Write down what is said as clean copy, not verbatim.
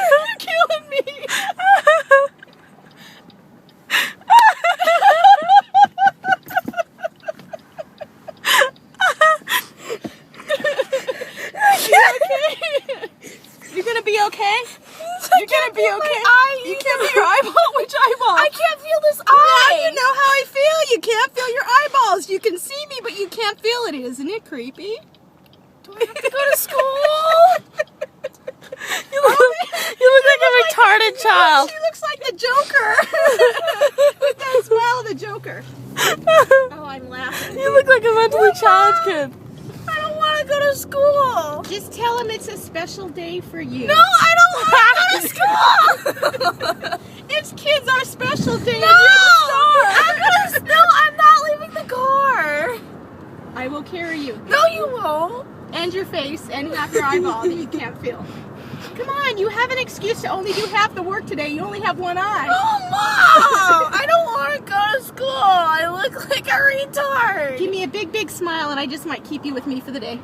You're killing me. You're gonna be okay? You're gonna be okay? You can't feel your eyeball? Which eyeball? I can't feel this eye. Now you know how I feel. You can't feel your eyeballs. You can see me, but you can't feel it. Isn't it creepy? Do I have to go to school? You look like a retarded child. She looks like the Joker. With that smile, the Joker. Oh, I'm laughing. You look like a mentally challenged kid. I don't want to go to school. Just tell him it's a special day for you. No, I don't want to go to school. It's kids our special day. No, I'm not leaving the car. I will carry you. No, you won't. And your face and half your eyeball that you can't feel. Come on, you have an excuse to only do half the work today. You only have one eye. Oh, Mom! I don't want to go to school. I look like a retard. Give me a big, big smile and I just might keep you with me for the day.